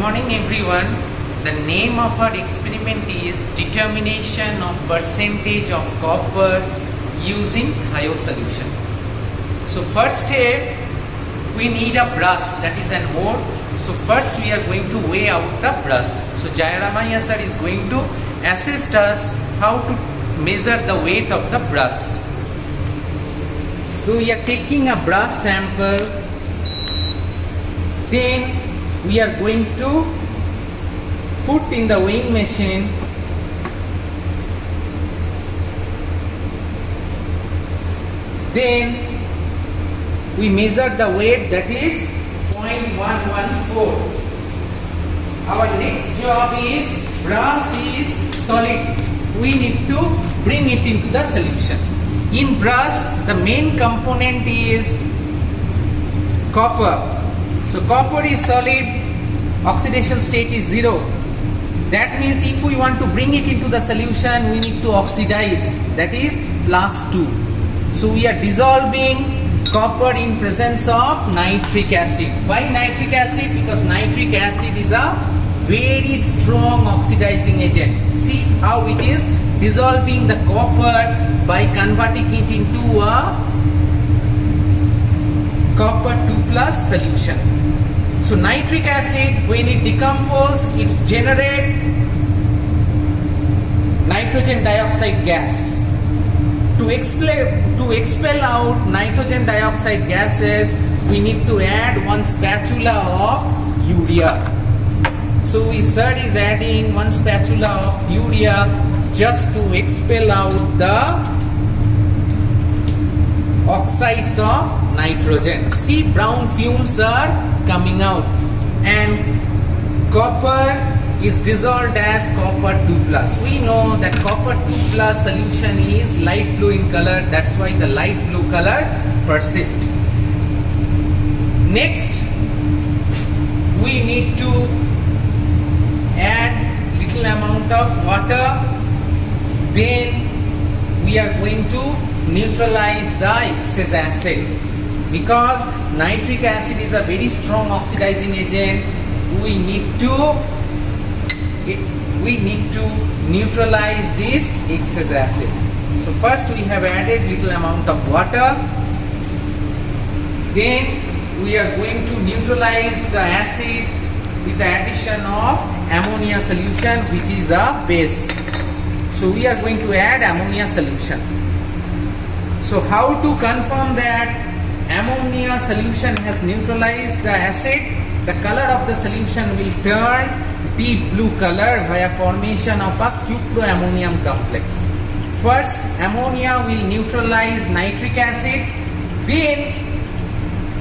morning everyone. The name of our experiment is determination of percentage of copper using Thio solution. So first step, we need a brush, that is an ore. So first we are going to weigh out the brush. So Jayaramaya sir is going to assist us how to measure the weight of the brush. So we are taking a brush sample, then we are going to put in the weighing machine. Then we measure the weight, that is 0.114. Our next job is brush is solid. We need to bring it into the solution. In brush, the main component is copper. So copper is solid, oxidation state is 0. That means if we want to bring it into the solution, we need to oxidize, that is +2. So we are dissolving copper in presence of nitric acid. Why nitric acid? Because nitric acid is a very strong oxidizing agent. See how it is dissolving the copper by converting it into a copper 2+ solution. So nitric acid, when it decomposes, it generates nitrogen dioxide gas. To expel out nitrogen dioxide gases, we need to add 1 spatula of urea. So sir is adding 1 spatula of urea just to expel out the oxides of nitrogen. See, brown fumes are coming out and copper is dissolved as copper 2+. We know that copper 2+ solution is light blue in color, that's why the light blue color persists. Next, we need to add little amount of water. Then we are going to neutralize the excess acid. Because nitric acid is a very strong oxidizing agent, we need to neutralize this excess acid. So first we have added little amount of water. Then we are going to neutralize the acid with the addition of ammonia solution, which is a base. So we are going to add ammonia solution. So how to confirm that ammonia solution has neutralized the acid? The color of the solution will turn deep blue color via formation of a cuproammonium complex. First, ammonia will neutralize nitric acid. Then,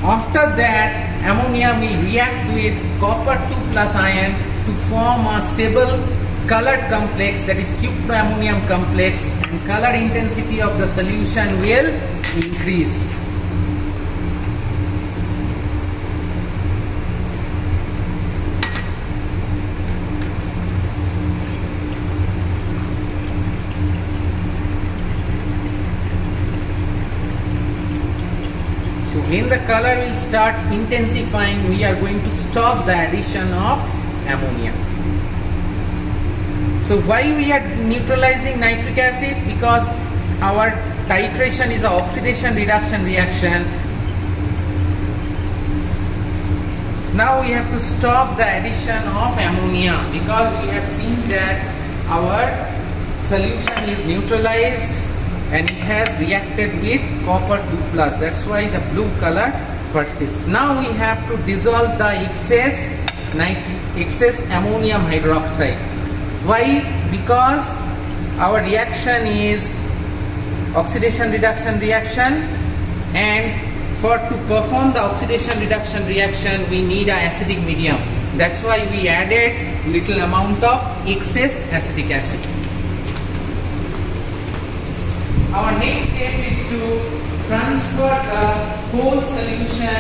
after that, ammonia will react with copper 2+ ion to form a stable colored complex, that is cuproammonium complex, and color intensity of the solution will increase. So when the color will start intensifying, we are going to stop the addition of ammonia. So why we are neutralizing nitric acid? Because our titration is an oxidation reduction reaction. Now we have to stop the addition of ammonia because we have seen that our solution is neutralized and it has reacted with copper 2+. That's why the blue color persists. Now we have to dissolve the excess ammonium hydroxide. Why? Because our reaction is oxidation reduction reaction, and to perform the oxidation reduction reaction we need an acidic medium. That's why we added little amount of excess acetic acid. Our next step is to transfer the whole solution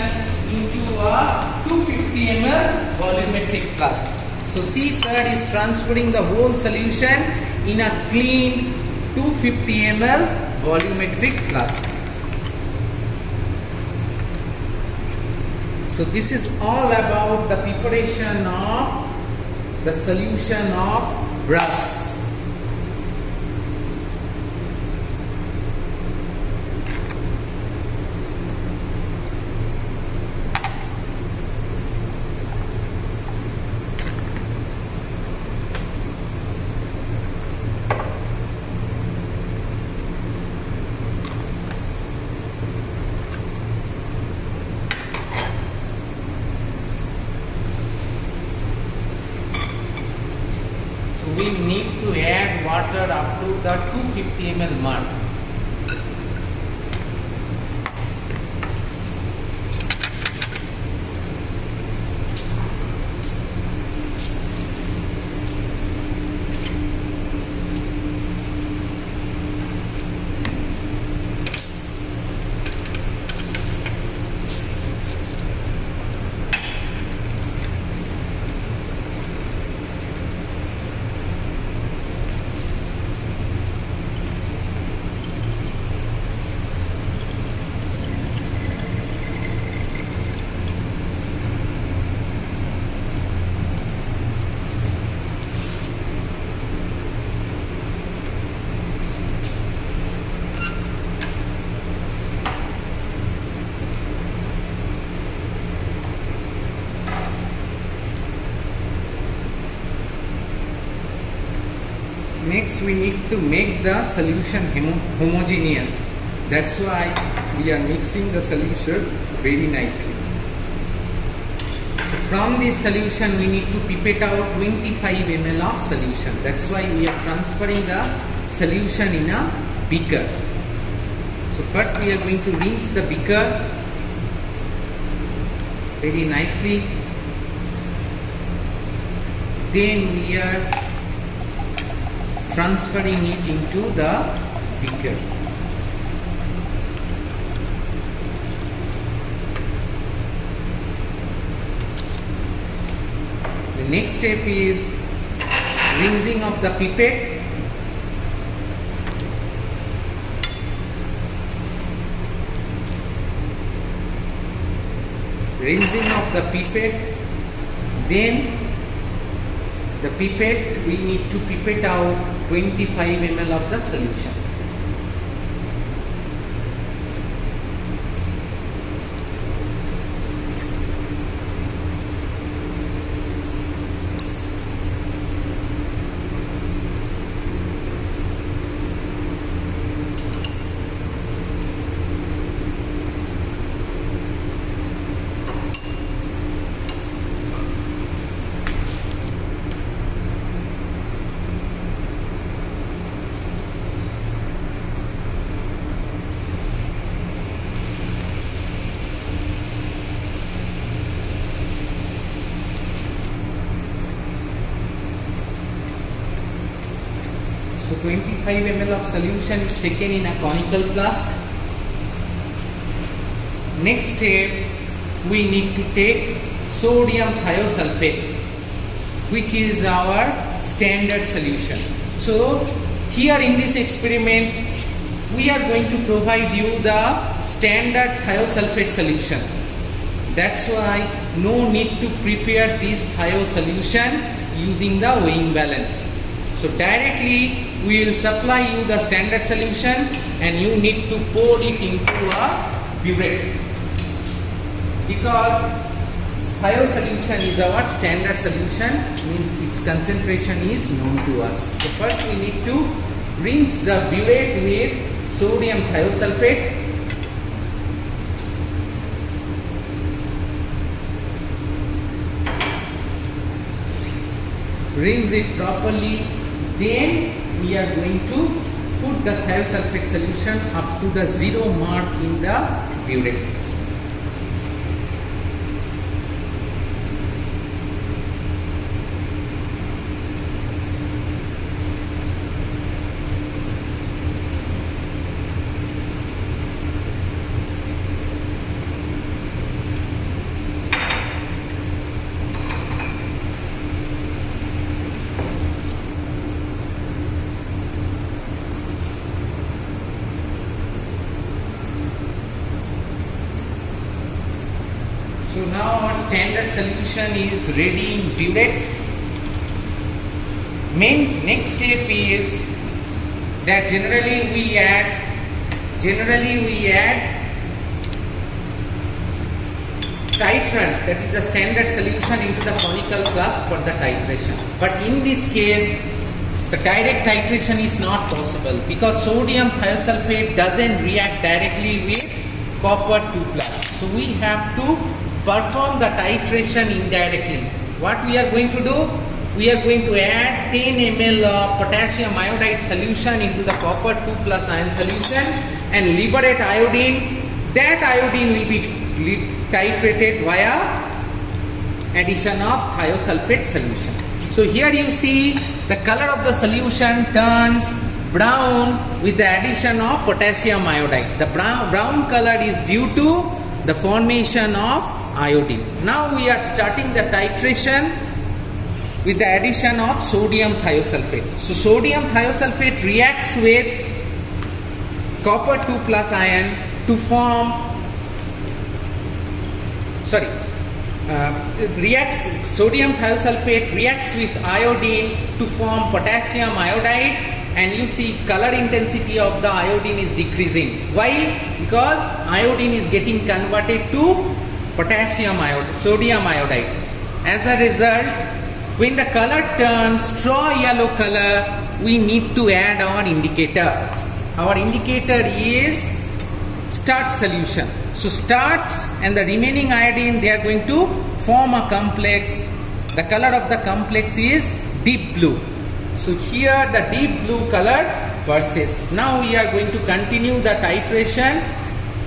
into a 250 ml volumetric flask. So see, sir is transferring the whole solution in a clean 250 ml volumetric flask. So this is all about the preparation of the solution of brass. We need to add water up to the 250 ml mark. Next, we need to make the solution homogeneous. That's why we are mixing the solution very nicely. So from this solution, we need to pipette out 25 ml of solution. That's why we are transferring the solution in a beaker. So first we are going to rinse the beaker very nicely. Then we are transferring it into the beaker. The next step is rinsing of the pipette. Rinsing of the pipette, then the pipette, we need to pipette out 25 ml of the solution. So 25 ml of solution is taken in a conical flask. Next step, we need to take sodium thiosulfate, which is our standard solution. So here in this experiment, we are going to provide you the standard thiosulfate solution. That's why no need to prepare this thio solution using the weighing balance. So directly we will supply you the standard solution and you need to pour it into a burette, because thio solution is our standard solution, means its concentration is known to us. So first we need to rinse the burette with sodium thiosulfate. Rinse it properly. Then we are going to put the thiosulfate solution up to the 0 mark in the burette. So now our standard solution is ready in burette. next step is that generally we add titrant, that is the standard solution, into the conical flask for the titration. But in this case, the direct titration is not possible because sodium thiosulfate doesn't react directly with copper 2+. So we have to perform the titration indirectly. What we are going to do? We are going to add 10 ml of potassium iodide solution into the copper 2+ ion solution and liberate iodine. That iodine will be titrated via addition of thiosulfate solution. So here you see the color of the solution turns brown with the addition of potassium iodide. The brown color is due to the formation of iodine. Now we are starting the titration with the addition of sodium thiosulfate. So sodium thiosulfate reacts with copper 2+ ion to form, sodium thiosulfate reacts with iodine to form potassium iodide, and you see color intensity of the iodine is decreasing. Why? Because iodine is getting converted to sodium iodide. As a result, when the color turns straw yellow color, we need to add our indicator. Our indicator is starch solution. So starch and the remaining iodine, they are going to form a complex. The color of the complex is deep blue. So here the deep blue color persists. Now we are going to continue the titration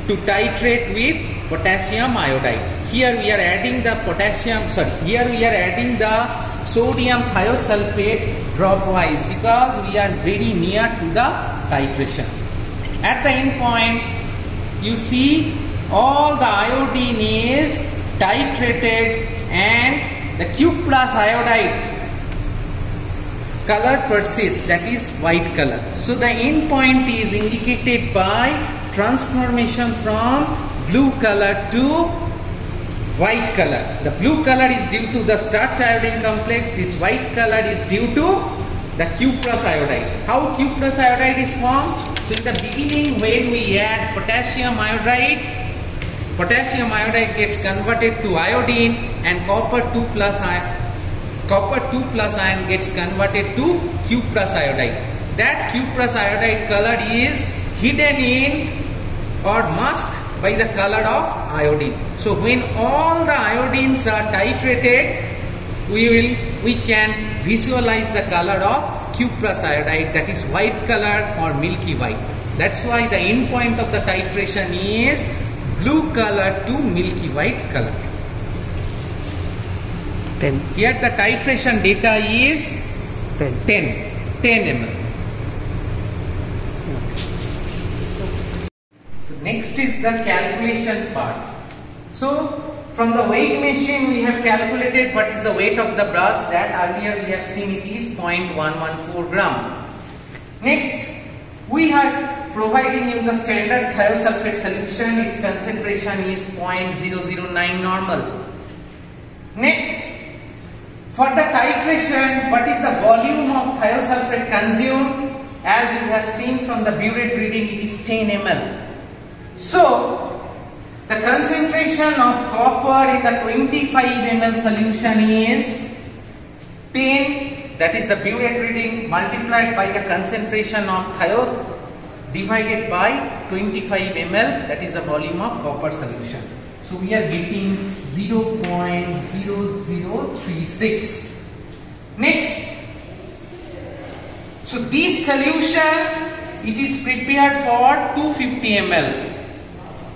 to titrate with potassium iodide. Here we are adding the sodium thiosulfate dropwise because we are very near to the titration. At the end point, you see all the iodine is titrated and the Q+ iodide color persists, that is white color. So the end point is indicated by transformation from blue color to white color. The blue color is due to the starch iodine complex. This white color is due to the Q+ iodide. How Q+ iodide is formed? So in the beginning, when we add potassium iodide gets converted to iodine, and copper 2+ ion gets converted to Q+ iodide. That Q+ iodide color is hidden in or masked by the color of iodine. So when all the iodines are titrated, we can visualize the color of Q+ iodide, that is white color or milky white. That's why the end point of the titration is blue color to milky white color. 10. Here the titration data is 10 ml. So next is the calculation part. So from the weight machine we have calculated what is the weight of the brass. That earlier we have seen it is 0.114 gram. Next we are providing you the standard thiosulfate solution. Its concentration is 0.009 normal. Next, for the titration, what is the volume of thiosulfate consumed? As you have seen from the burette reading, it is 10 ml. So the concentration of copper in the 25 ml solution is 10, that is the burette reading, multiplied by the concentration of thios divided by 25 ml, that is the volume of copper solution. So we are getting 0.0036. Next, so this solution, it is prepared for 250 ml.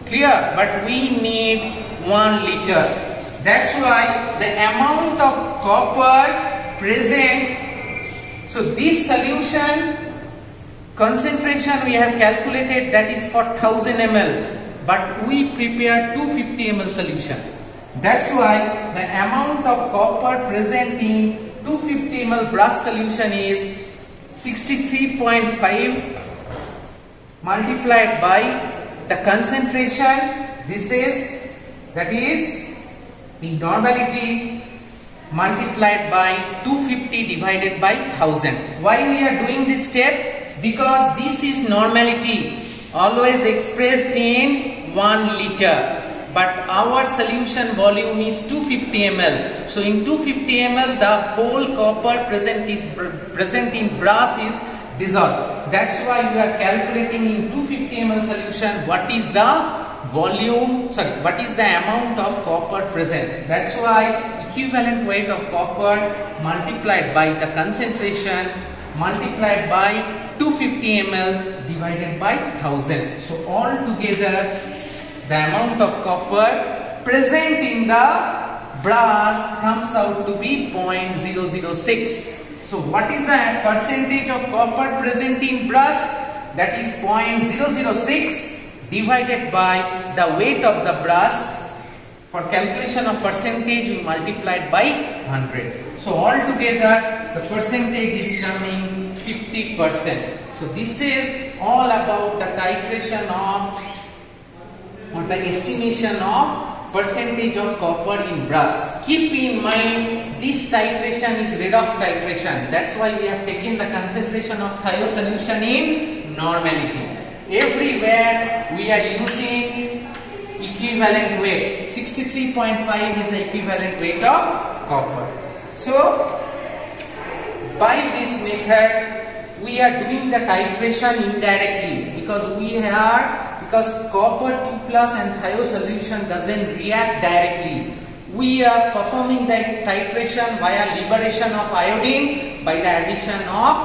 Clear? But we need 1 liter. That's why the amount of copper present, so this solution concentration we have calculated, that is for 1000 ml, but we prepare 250 ml solution. That's why the amount of copper present in 250 ml brass solution is 63.5 multiplied by the concentration. This is, that is in normality multiplied by 250 divided by 1000. Why we are doing this step? Because this is normality, always expressed in 1 liter. But our solution volume is 250 ml. So in 250 ml, the whole copper present in brass is dissolved. That's why we are calculating in 250 ml solution what is the volume, what is the amount of copper present. That's why equivalent weight of copper multiplied by the concentration multiplied by 250 ml divided by 1000. So all together the amount of copper present in the brass comes out to be 0.006. So what is the percentage of copper present in brass? That is 0.006 divided by the weight of the brass. For calculation of percentage, we multiplied by 100. So altogether, the percentage is coming 50%. So this is all about the titration of, or the estimation of percentage of copper in brass. Keep in mind, this titration is redox titration. That's why we have taken the concentration of thio solution in normality. Everywhere we are using equivalent weight. 63.5 is the equivalent weight of copper. So by this method we are doing the titration indirectly, because copper 2+ and thio solution doesn't react directly. We are performing the titration via liberation of iodine by the addition of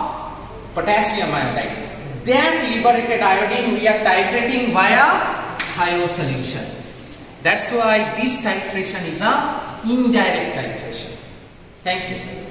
potassium iodide. That liberated iodine we are titrating via thio solution. That's why this titration is an indirect titration. Thank you.